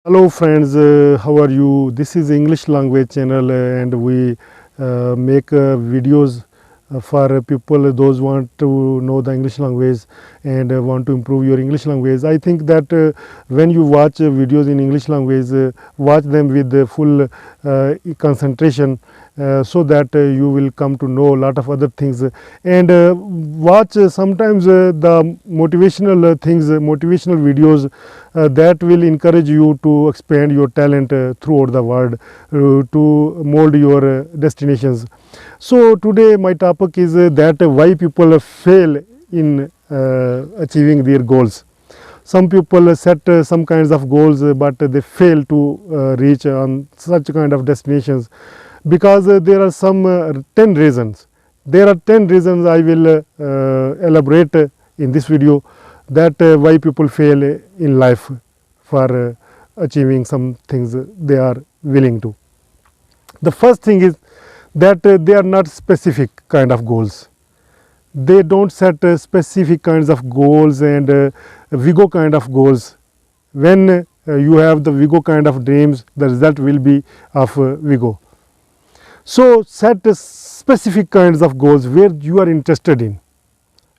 Hello friends, how are you? This is English language channel and we make videos for people those want to know the English language and want to improve your English language. I think that when you watch videos in English language, watch them with full concentration so that you will come to know a lot of other things, and watch sometimes the motivational things, motivational videos that will encourage you to expand your talent throughout the world, to mold your destinations. So today my topic is that why people fail in achieving their goals. Some people set some kinds of goals, but they fail to reach on such kind of destinations because there are some 10 reasons. There are 10 reasons I will elaborate in this video, that why people fail in life for achieving some things they are willing to. The first thing is that they are not specific kind of goals. They don't set specific kinds of goals and Vigo kind of goals. When you have the Vigo kind of dreams, the result will be of Vigo. So set specific kinds of goals where you are interested in.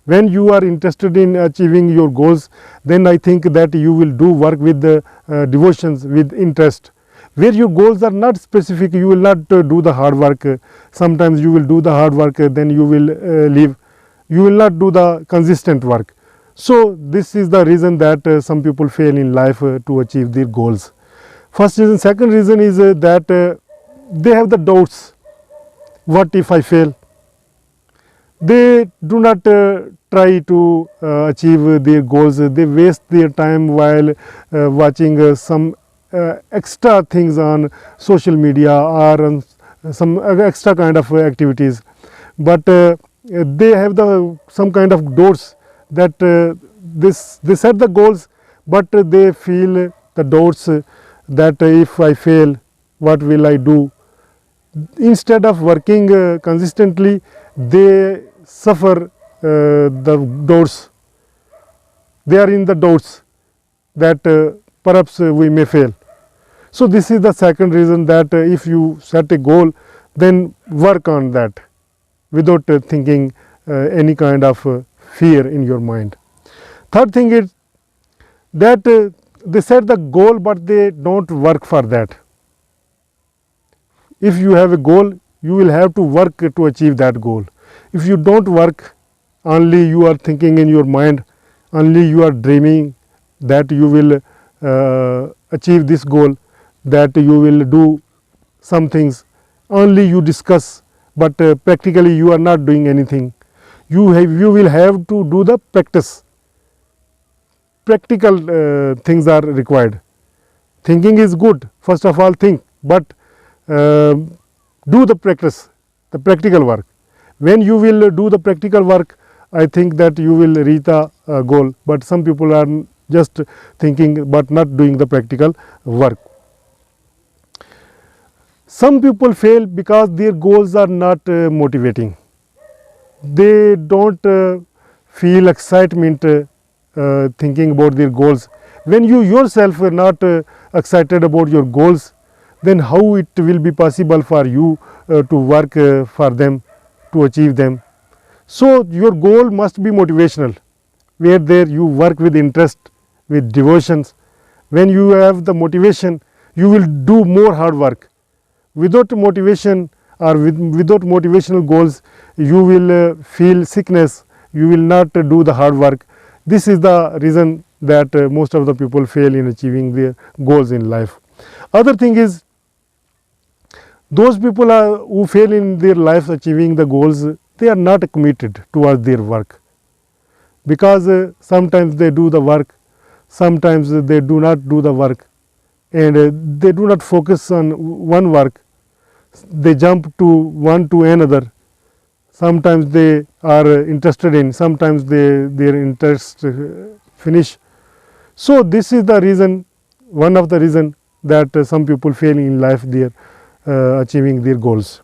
When you are interested in achieving your goals, then I think that you will do work with devotions, with interest. Where your goals are not specific, you will not do the hard work. Sometimes you will do the hard work, then you will leave. You will not do the consistent work. So this is the reason that some people fail in life to achieve their goals. First reason. Second reason is that they have the doubts. What if I fail? They do not try to achieve their goals. They waste their time while watching some extra things on social media or on some extra kind of activities. But they have some kind of doubts that they set the goals, but they feel the doubts that if I fail, what will I do? Instead of working consistently, they suffer the doubts. They are in the doubts that perhaps we may fail. So this is the second reason, that if you set a goal, then work on that without thinking any kind of fear in your mind. Third thing is that they set the goal, but they don't work for that. If you have a goal, you will have to work to achieve that goal. If you don't work, only you are thinking in your mind, only you are dreaming that you will achieve this goal, that you will do some things, only you discuss, but practically you are not doing anything. You will have to do the practice. Practical things are required. Thinking is good, first of all think, but do the practice, the practical work. When you will do the practical work, I think that you will reach the goal. But some people are just thinking but not doing the practical work. Some people fail because their goals are not motivating. They don't feel excitement thinking about their goals. When you yourself are not excited about your goals, then how it will be possible for you to work for them, to achieve them. So your goal must be motivational, where there you work with interest, with devotions. When you have the motivation, you will do more hard work. Without motivation or without motivational goals, you will feel sickness, you will not do the hard work. This is the reason that most of the people fail in achieving their goals in life. Other thing is, those people who fail in their life achieving the goals, they are not committed towards their work, because sometimes they do the work, sometimes they do not do the work, and they do not focus on one work. They jump to one to another. Sometimes they are interested in, sometimes their interest finish. So this is the reason, one of the reason that some people fail in life, their achieving their goals.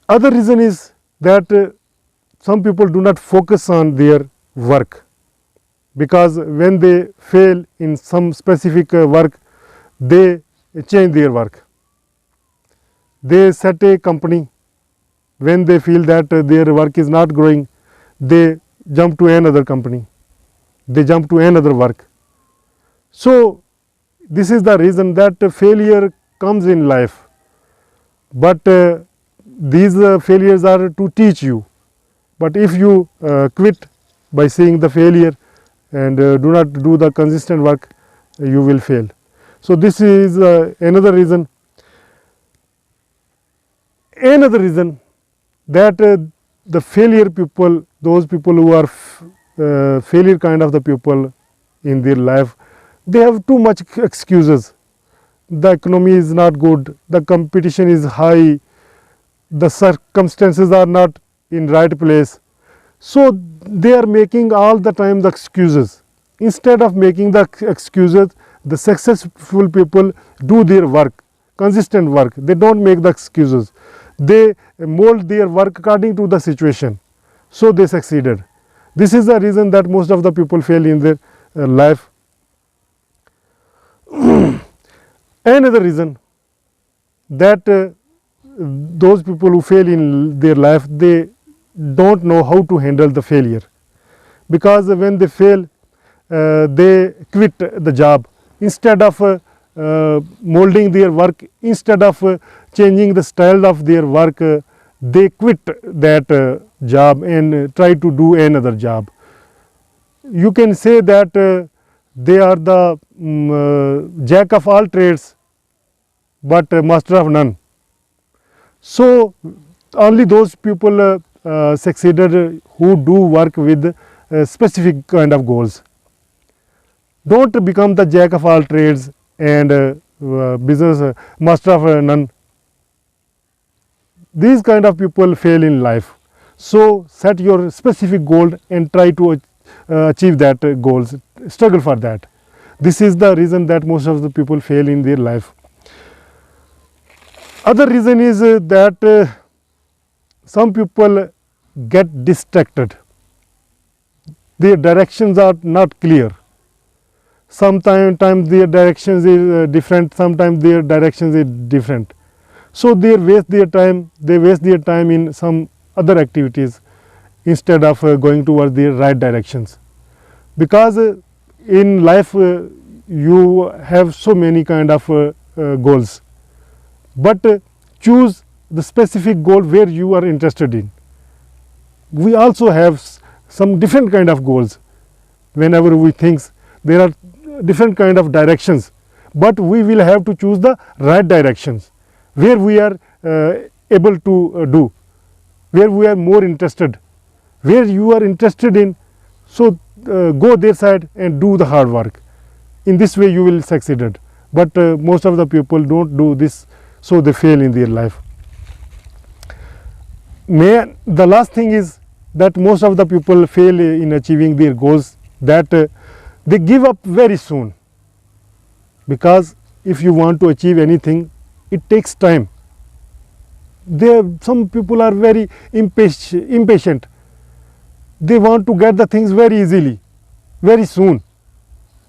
Other reason is that some people do not focus on their work. because when they fail in some specific work, they change their work. They set a company. When they feel that their work is not growing, they jump to another company, they jump to another work. So, this is the reason that failure comes in life, but these failures are to teach you. But if you quit by seeing the failure and do not do the consistent work, you will fail. So, this is another reason. Another reason that the failure people, those people who are failure kind of the people in their life, they have too much excuses. The economy is not good, the competition is high, the circumstances are not in right place. So, they are making all the time the excuses. Instead of making the excuses, the successful people do their work, consistent work. They do not make the excuses. They mold their work according to the situation. So, they succeeded. This is the reason that most of the people fail in their life. Another reason that those people who fail in their life, they don't know how to handle the failure, because when they fail, they quit the job. Instead of molding their work, instead of changing the style of their work, they quit that job and try to do another job. You can say that they are the jack of all trades, but master of none. So, only those people succeeded who do work with specific kind of goals. Don't become the jack of all trades and business master of none. These kind of people fail in life. So, set your specific goal and try to achieve that goals, struggle for that. This is the reason that most of the people fail in their life. Other reason is that some people get distracted. Their directions are not clear. Sometimes their directions is different, sometimes their directions is different. So, they waste their time in some other activities instead of going towards the right directions. Because in life you have so many kind of goals, but choose the specific goal where you are interested in. We also have some different kind of goals. Whenever we think, there are different kind of directions, but we will have to choose the right directions where we are able to do, where we are more interested, where you are interested in. So, go their side and do the hard work. In this way you will succeed. But most of the people don't do this, so they fail in their life. The last thing is that most of the people fail in achieving their goals, that they give up very soon. Because if you want to achieve anything, it takes time. Some people are very impatient. They want to get the things very easily, very soon.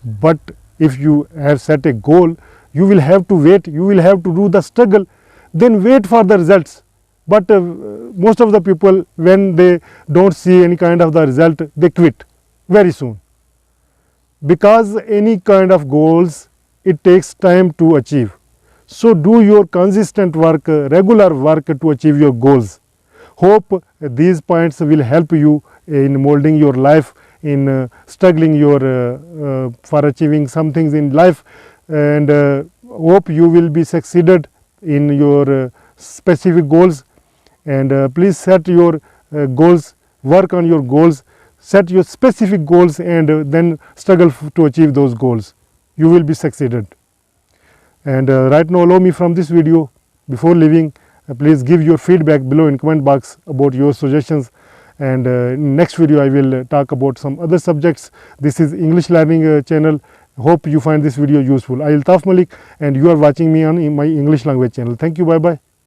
But if you have set a goal, you will have to wait, you will have to do the struggle, then wait for the results. But most of the people, when they don't see any kind of the result, they quit very soon. Because any kind of goals, it takes time to achieve. So, do your consistent work, regular work to achieve your goals. Hope these points will help you in molding your life, in struggling for achieving some things in life, and hope you will be succeeded in your specific goals. And please set your goals, work on your goals, set your specific goals, and then struggle to achieve those goals. You will be succeeded. And right now, allow me from this video, before leaving, please give your feedback below in comment box about your suggestions. And in next video I will talk about some other subjects. This is English learning channel. Hope you find this video useful. I am Altaf Malik and you are watching me on my English language channel. Thank you. Bye bye.